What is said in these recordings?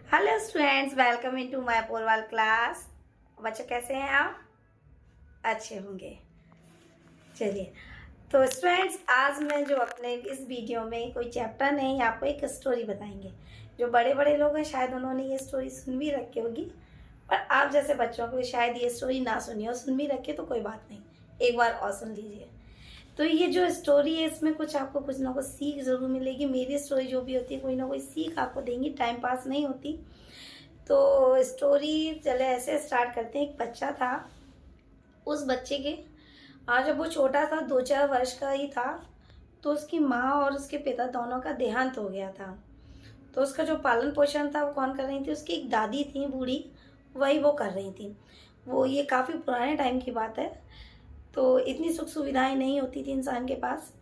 Hello students, welcome into my पोलवाल class. बच्चे कैसे हैं आप? अच्छे होंगे। चलिए, तो स्टूडेंट्स आज मैं जो अपने इस वीडियो में कोई चैप्टर नहीं, आपको एक स्टोरी बताएंगे। जो बड़े बड़े लोग हैं शायद उन्होंने ये स्टोरी सुन भी रखी होगी, पर आप जैसे बच्चों को शायद ये स्टोरी ना सुनी हो। सुन भी रखी तो कोई बात नहीं, एक बार और सुन लीजिए। तो ये जो स्टोरी है इसमें कुछ आपको कुछ ना कुछ सीख ज़रूर मिलेगी। मेरी स्टोरी जो भी होती है कोई ना कोई सीख आपको देंगी, टाइम पास नहीं होती। तो स्टोरी चले ऐसे स्टार्ट करते हैं। एक बच्चा था, उस बच्चे के आज जब वो छोटा था 2-4 वर्ष का ही था, तो उसकी माँ और उसके पिता दोनों का देहांत हो गया था। तो उसका जो पालन पोषण था वो कौन कर रही थी? उसकी एक दादी थी बूढ़ी, वही वो कर रही थी। वो ये काफ़ी पुराने टाइम की बात है, तो इतनी सुख सुविधाएं नहीं होती थी इंसान के पास।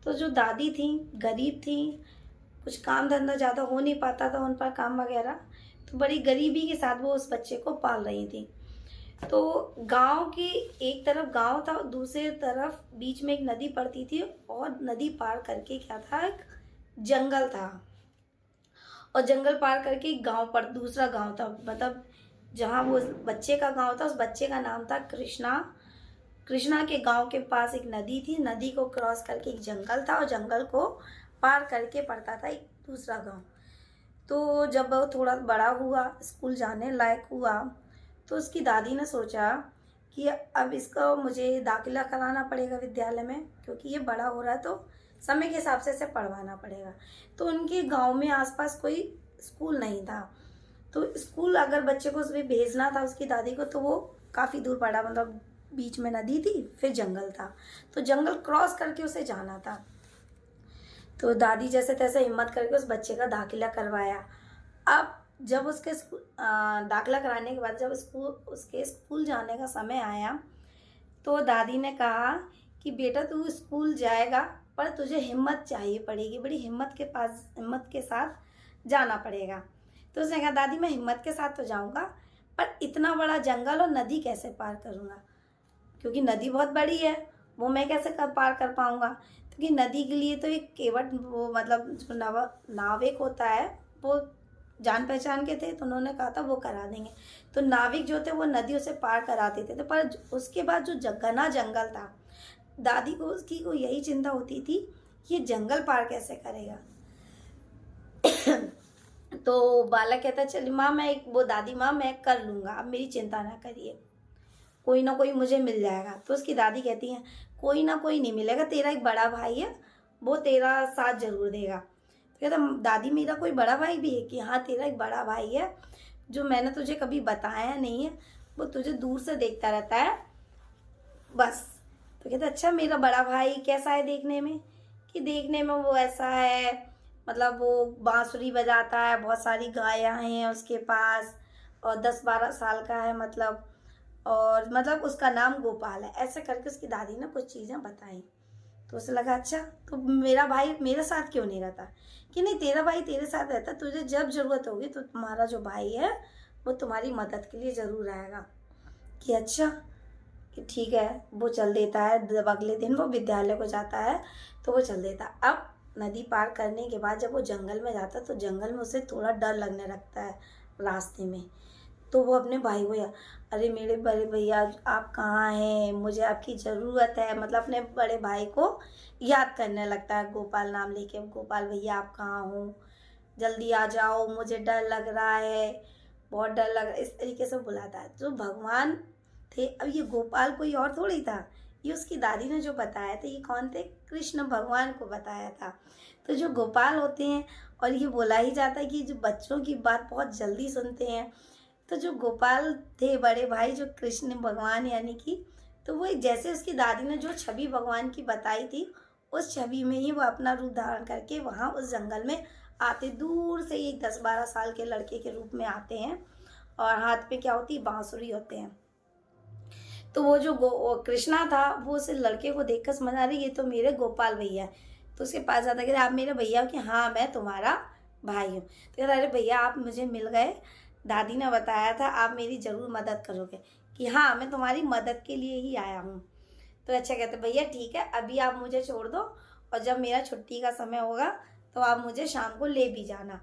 तो जो दादी थी गरीब थी, कुछ काम धंधा ज़्यादा हो नहीं पाता था उन पर काम वगैरह, तो बड़ी गरीबी के साथ वो उस बच्चे को पाल रही थी। तो गांव की एक तरफ गांव था, दूसरी तरफ बीच में एक नदी पड़ती थी, और नदी पार करके क्या था, एक जंगल था। और जंगल पार करके एक गांव पर दूसरा गांव था, मतलब जहाँ वो बच्चे का गांव था उस बच्चे का नाम था कृष्णा। कृष्णा के गांव के पास एक नदी थी, नदी को क्रॉस करके एक जंगल था, और जंगल को पार करके पड़ता था एक दूसरा गांव। तो जब वो थोड़ा बड़ा हुआ, स्कूल जाने लायक हुआ, तो उसकी दादी ने सोचा कि अब इसका मुझे दाखिला कराना पड़ेगा विद्यालय में, क्योंकि ये बड़ा हो रहा है तो समय के हिसाब से इसे पढ़वाना पड़ेगा। तो उनके गांव में आसपास कोई स्कूल नहीं था, तो स्कूल अगर बच्चे को उसमें भेजना था उसकी दादी को, तो वो काफ़ी दूर पड़ा, मतलब बीच में नदी थी फिर जंगल था, तो जंगल क्रॉस करके उसे जाना था। तो दादी जैसे तैसे हिम्मत करके उस बच्चे का दाखिला करवाया। अब जब उसके दाखिला कराने के बाद जब उसके स्कूल जाने का समय आया, तो दादी ने कहा कि बेटा तू स्कूल जाएगा, पर तुझे हिम्मत चाहिए पड़ेगी, बड़ी हिम्मत के साथ जाना पड़ेगा। तो उसने कहा दादी मैं हिम्मत के साथ तो जाऊंगा, पर इतना बड़ा जंगल और नदी कैसे पार करूंगा, क्योंकि नदी बहुत बड़ी है, वो मैं कैसे पार कर पाऊंगा। क्योंकि नदी के लिए तो एक केवट, वो मतलब जो नाविक होता है वो जान पहचान के थे, तो उन्होंने कहा था वो करा देंगे। तो नाविक जो थे वो नदी उसे पार कराते थे, तो पर उसके बाद जो घना जंगल था, दादी को उसकी को यही चिंता होती थी ये जंगल पार कैसे करेगा। तो बालक कहता चलिए माँ दादी माँ मैं कर लूँगा, अब मेरी चिंता ना करिए, कोई ना कोई मुझे मिल जाएगा। तो उसकी दादी कहती है कोई ना कोई नहीं मिलेगा, तेरा एक बड़ा भाई है वो तेरा साथ जरूर देगा। तो कहता दादी मेरा कोई बड़ा भाई भी है? कि हाँ तेरा एक बड़ा भाई है जो मैंने तुझे कभी बताया नहीं है, वो तुझे दूर से देखता रहता है बस। तो कहता अच्छा मेरा बड़ा भाई कैसा है देखने में? कि देखने में वो ऐसा है, मतलब वो बांसुरी बजाता है, बहुत सारी गायें हैं उसके पास, और 10-12 साल का है मतलब, और मतलब उसका नाम गोपाल है। ऐसे करके उसकी दादी ने कुछ चीज़ें बताई। तो उसे लगा अच्छा तो मेरा भाई मेरे साथ क्यों नहीं रहता? कि नहीं तेरा भाई तेरे साथ रहता, तुझे जब ज़रूरत होगी तो तुम्हारा जो भाई है वो तुम्हारी मदद के लिए ज़रूर आएगा। कि अच्छा, कि ठीक है। वो चल देता है, जब अगले दिन वो विद्यालय को जाता है तो वो चल देता। अब नदी पार करने के बाद जब वो जंगल में जाता है तो जंगल में उसे थोड़ा डर लगने लगता है रास्ते में। तो वो अपने भाई को अरे मेरे बड़े भैया आप कहाँ हैं, मुझे आपकी ज़रूरत है, मतलब अपने बड़े भाई को याद करने लगता है गोपाल नाम लेके। गोपाल भैया आप कहाँ हो, जल्दी आ जाओ, मुझे डर लग रहा है, बहुत डर लग रहा है, इस तरीके से बुलाता है। जो भगवान थे, अब ये गोपाल कोई और थोड़ी था, ये उसकी दादी ने जो बताया था, ये कौन थे? कृष्ण भगवान को बताया था। तो जो गोपाल होते हैं, और ये बोला ही जाता है कि जो बच्चों की बात बहुत जल्दी सुनते हैं, तो जो गोपाल थे बड़े भाई जो कृष्ण भगवान यानी कि, तो वो जैसे उसकी दादी ने जो छवि भगवान की बताई थी उस छवि में ही वो अपना रूप धारण करके वहाँ उस जंगल में आते। दूर से एक 10-12 साल के लड़के के रूप में आते हैं, और हाथ में क्या होती है, बांसुरी होते हैं। तो वो जो कृष्णा था वो उस लड़के को देखकर समझ आ रही ये तो मेरे गोपाल भैया है। तो उसके पास जाता कहते आप मेरे भैया हो? कि हाँ मैं तुम्हारा भाई हूँ। तो कहता अरे भैया आप मुझे मिल गए, दादी ने बताया था आप मेरी ज़रूर मदद करोगे। कि हाँ मैं तुम्हारी मदद के लिए ही आया हूँ। तो अच्छा कहते भैया ठीक है अभी आप मुझे छोड़ दो, और जब मेरा छुट्टी का समय होगा तो आप मुझे शाम को ले भी जाना।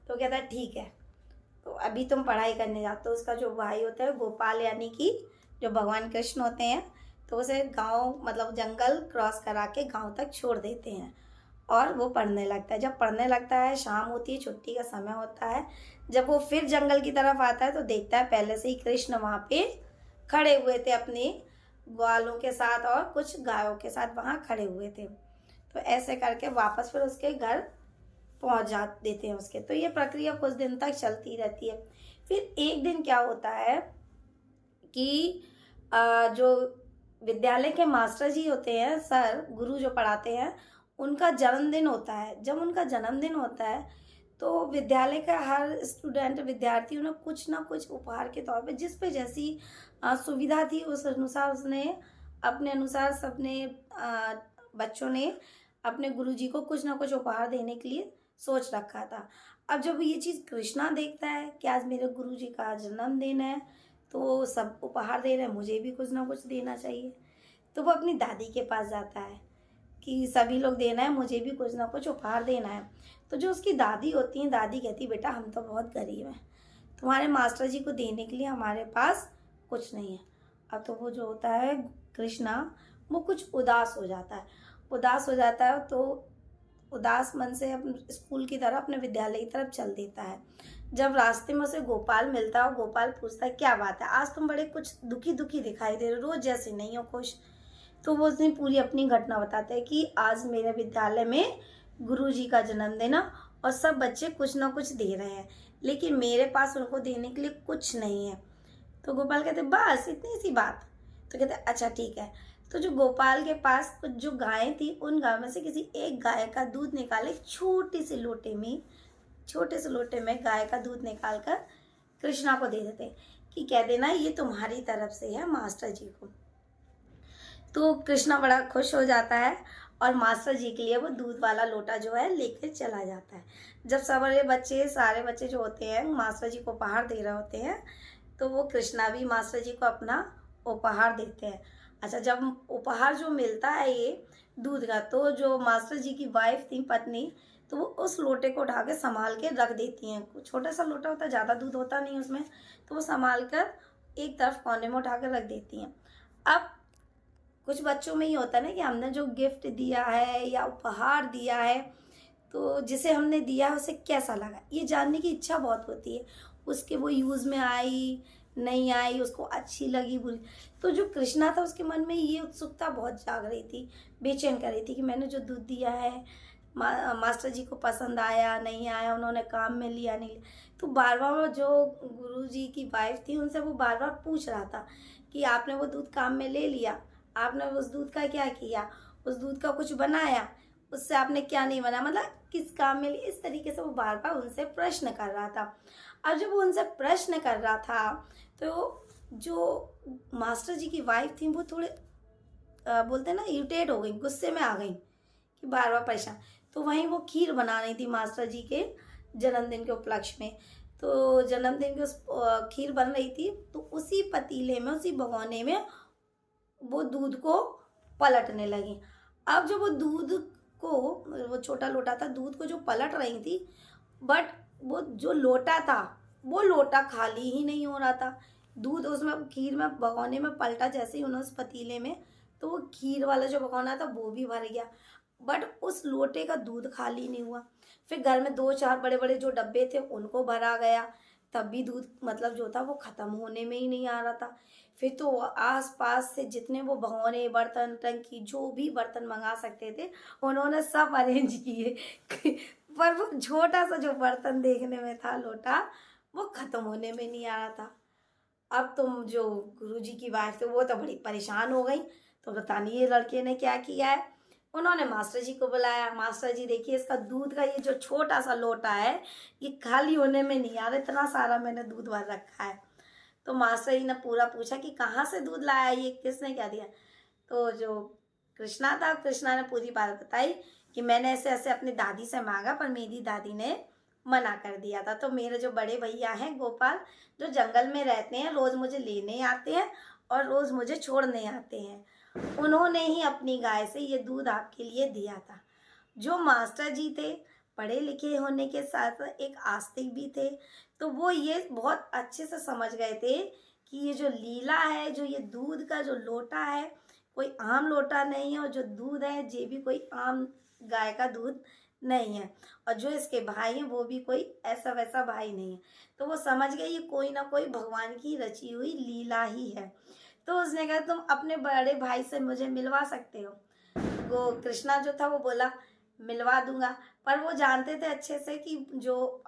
तो कहता ठीक है। तो अभी तुम पढ़ाई करने जाते हो। उसका जो भाई होता है गोपाल, यानी कि जो भगवान कृष्ण होते हैं, तो उसे गांव मतलब जंगल क्रॉस करा के गांव तक छोड़ देते हैं और वो पढ़ने लगता है। जब पढ़ने लगता है, शाम होती है, छुट्टी का समय होता है, जब वो फिर जंगल की तरफ आता है तो देखता है पहले से ही कृष्ण वहाँ पे खड़े हुए थे अपने ग्वालों के साथ और कुछ गायों के साथ वहाँ खड़े हुए थे। तो ऐसे करके वापस फिर उसके घर पहुँच जा देते हैं उसके। तो ये प्रक्रिया कुछ दिन तक चलती रहती है। फिर एक दिन क्या होता है कि जो विद्यालय के मास्टर जी होते हैं, सर गुरु जो पढ़ाते हैं, उनका जन्मदिन होता है। जब उनका जन्मदिन होता है तो विद्यालय का हर स्टूडेंट, विद्यार्थी उन्हें कुछ ना कुछ उपहार के तौर पे, जिस पे जैसी सुविधा थी उस अनुसार उसने अपने अनुसार सबने बच्चों ने अपने गुरुजी को कुछ ना कुछ उपहार देने के लिए सोच रखा था। अब जब ये चीज़ कृष्णा देखता है कि आज मेरे गुरुजी का जन्मदिन है, तो सब उपहार दे रहे हैं, मुझे भी कुछ ना कुछ देना चाहिए। तो वो अपनी दादी के पास जाता है कि सभी लोग देना है, मुझे भी कुछ ना कुछ उपहार देना है। तो जो उसकी दादी होती हैं, दादी कहती बेटा हम तो बहुत गरीब हैं, तुम्हारे मास्टर जी को देने के लिए हमारे पास कुछ नहीं है। अब तो वो जो होता है कृष्णा, वो कुछ उदास हो जाता है। उदास हो जाता है तो उदास मन से अपने स्कूल की तरफ, अपने विद्यालय की तरफ चल देता है। जब रास्ते में उसे गोपाल मिलता है और गोपाल पूछता है क्या बात है, आज तुम बड़े कुछ दुखी दुखी दिखाई दे रहे हो, रोज जैसे नहीं हो खुश। तो वो उसने पूरी अपनी घटना बताता है कि आज मेरे विद्यालय में गुरुजी का जन्मदिन है और सब बच्चे कुछ ना कुछ दे रहे हैं, लेकिन मेरे पास उनको देने के लिए कुछ नहीं है। तो गोपाल कहते बस इतनी सी बात। तो कहते अच्छा ठीक है। तो जो गोपाल के पास कुछ जो गायें थी, उन गायों में से किसी एक गाय का दूध निकाले छोटे से लोटे में गाय का दूध निकाल कर कृष्णा को दे देते कि कह देना ये तुम्हारी तरफ से है मास्टर जी को। तो कृष्णा बड़ा खुश हो जाता है और मास्टर जी के लिए वो दूध वाला लोटा जो है लेकर चला जाता है। जब सारे बच्चे जो होते हैं मास्टर जी को उपहार दे रहे होते हैं, तो वो कृष्णा भी मास्टर जी को अपना उपहार देते हैं। अच्छा, जब उपहार जो मिलता है ये दूध का, तो जो मास्टर जी की वाइफ थी, पत्नी, तो वो उस लोटे को उठा के संभाल के रख देती हैं। छोटा सा लोटा होता है, ज़्यादा दूध होता नहीं उसमें, तो वो संभाल कर एक तरफ कोने में उठा कर रख देती हैं। अब कुछ बच्चों में ही होता है ना कि हमने जो गिफ्ट दिया है या उपहार दिया है, तो जिसे हमने दिया है उसे कैसा लगा, ये जानने की इच्छा बहुत होती है। उसके वो यूज़ में आई नहीं आई, उसको अच्छी लगी बुरी। तो जो कृष्णा था उसके मन में ये उत्सुकता बहुत जाग रही थी, बेचैन कर रही थी कि मैंने जो दूध दिया है मास्टर जी को पसंद आया नहीं आया, उन्होंने काम में लिया नहीं लिया। तो बार बार जो गुरुजी की वाइफ थी उनसे वो बार बार पूछ रहा था कि आपने वो दूध काम में ले लिया, आपने उस दूध का क्या किया, उस दूध का कुछ बनाया, उससे आपने क्या नहीं बनाया, मतलब किस काम में लिए। इस तरीके से वो बार बार उनसे प्रश्न कर रहा था। अब जब वो उनसे प्रश्न कर रहा था तो जो मास्टर जी की वाइफ थी वो थोड़े बोलते हैं ना इरिटेट हो गई, गुस्से में आ गई कि बार बार परेशान। तो वहीं वो खीर बना रही थी मास्टर जी के जन्मदिन के उपलक्ष्य में। तो जन्मदिन की उस खीर बन रही थी, तो उसी पतीले में, उसी भगोने में वो दूध को पलटने लगी। अब जब वो दूध को, वो छोटा लोटा था, दूध को जो पलट रही थी, बट वो जो लोटा था वो लोटा खाली ही नहीं हो रहा था। दूध उसमें खीर में भगोने में पलटा जैसे ही उन्होंने उस पतीले में, तो वो खीर वाला जो भगोना था वो भी भर गया, बट उस लोटे का दूध खाली नहीं हुआ। फिर घर में 2-4 बड़े बड़े जो डब्बे थे उनको भरा गया, तब भी दूध मतलब जो था वो ख़त्म होने में ही नहीं आ रहा था। फिर तो आस पास से जितने वो भगोने, बर्तन, टंकी, जो भी बर्तन मंगा सकते थे उन्होंने सब अरेंज किए पर वो छोटा सा जो बर्तन देखने में था, लोटा, वो ख़त्म होने में नहीं आ रहा था। अब तुम जो गुरुजी की वाइफ थे वो तो बड़ी परेशान हो गई। तो पता नहीं ये लड़के ने क्या किया है। उन्होंने मास्टर जी को बुलाया, मास्टर जी देखिए इसका दूध का ये जो छोटा सा लोटा है ये खाली होने में नहीं आ रहा, इतना सारा मैंने दूध भर रखा है। तो मास्टर जी ने पूरा पूछा कि कहाँ से दूध लाया, ये किसने क्या दिया। तो जो कृष्णा था, कृष्णा ने पूरी बात बताई कि मैंने ऐसे ऐसे अपनी दादी से मांगा पर मेरी दादी ने मना कर दिया था। तो मेरे जो बड़े भैया हैं गोपाल, जो जंगल में रहते हैं, रोज़ मुझे लेने आते हैं और रोज़ मुझे छोड़ने आते हैं, उन्होंने ही अपनी गाय से ये दूध आपके लिए दिया था। जो मास्टर जी थे, पढ़े लिखे होने के साथ एक आस्तिक भी थे, तो वो ये बहुत अच्छे से समझ गए थे कि ये जो लीला है, जो ये दूध का जो लोटा है, कोई आम लोटा नहीं है, और जो दूध है ये भी कोई आम गाय का दूध नहीं है, और जो इसके भाई हैं वो भी कोई ऐसा वैसा भाई नहीं है। तो वो समझ गए ये कोई ना कोई भगवान की रची हुई लीला ही है। तो उसने कहा तुम अपने बड़े भाई से मुझे मिलवा सकते हो। वो कृष्णा जो था वो बोला मिलवा दूंगा, पर वो जानते थे अच्छे से कि जो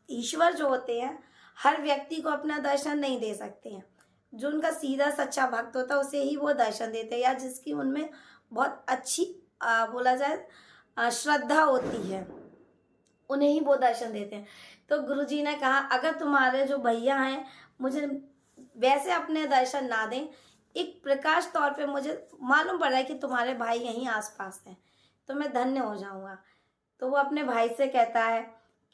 ईश्वर जो होते हैं हर व्यक्ति को अपना दर्शन नहीं दे सकते हैं। जो उनका सीधा सच्चा भक्त होता है उसे ही वो दर्शन देते हैं, या जिसकी उनमें बहुत अच्छी बोला जाए श्रद्धा होती है, उन्हें ही वो दर्शन देते हैं। तो गुरुजी ने कहा अगर तुम्हारे जो भैया हैं मुझे वैसे अपने दर्शन ना दें, एक प्रकाश तौर पे मुझे मालूम पड़ रहा है कि तुम्हारे भाई यहीं आसपास हैं, तो मैं धन्य हो जाऊंगा। तो वो अपने भाई से कहता है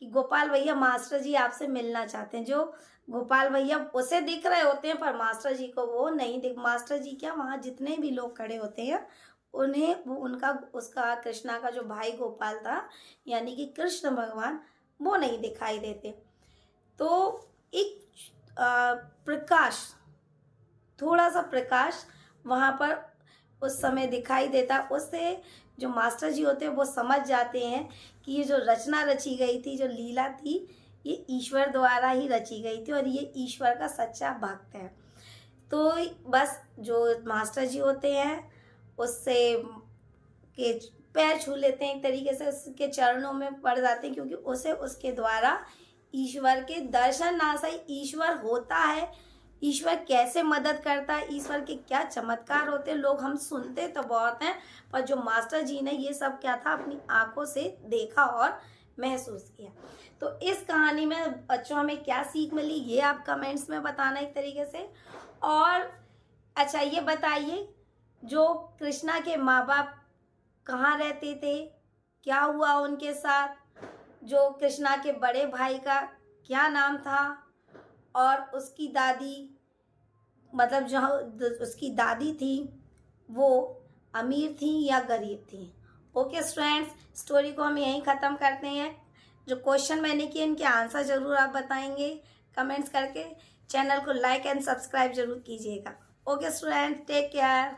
कि गोपाल भैया मास्टर जी आपसे मिलना चाहते हैं। जो गोपाल भैया उसे दिख रहे होते हैं पर मास्टर जी को वो नहीं दिख, मास्टर जी क्या वहाँ जितने भी लोग खड़े होते हैं उन्हें वो उनका उसका कृष्णा का जो भाई गोपाल था यानी कि कृष्ण भगवान वो नहीं दिखाई देते। तो एक प्रकाश, थोड़ा सा प्रकाश वहाँ पर उस समय दिखाई देता, उससे जो मास्टर जी होते हैं वो समझ जाते हैं कि ये जो रचना रची गई थी, जो लीला थी, ये ईश्वर द्वारा ही रची गई थी और ये ईश्वर का सच्चा भक्त है। तो बस जो मास्टर जी होते हैं उससे के पैर छू लेते हैं, एक तरीके से उसके चरणों में पड़ जाते हैं, क्योंकि उसे उसके द्वारा ईश्वर के दर्शन ना सही ईश्वर होता है, ईश्वर कैसे मदद करता है, ईश्वर के क्या चमत्कार होते हैं, लोग हम सुनते तो बहुत हैं, पर जो मास्टर जी ने ये सब क्या था अपनी आंखों से देखा और महसूस किया। तो इस कहानी में बच्चों हमें क्या सीख मिली ये आप कमेंट्स में बताना एक तरीके से। और अच्छा ये बताइए जो कृष्णा के माँ बाप कहाँ रहते थे, क्या हुआ उनके साथ, जो कृष्णा के बड़े भाई का क्या नाम था, और उसकी दादी मतलब जहाँ उसकी दादी थी वो अमीर थी या गरीब थी। ओके स्टूडेंट्स, स्टोरी को हम यहीं ख़त्म करते हैं। जो क्वेश्चन मैंने किए इनके आंसर ज़रूर आप बताएंगे कमेंट्स करके। चैनल को लाइक एंड सब्सक्राइब जरूर कीजिएगा। Okay students, take care.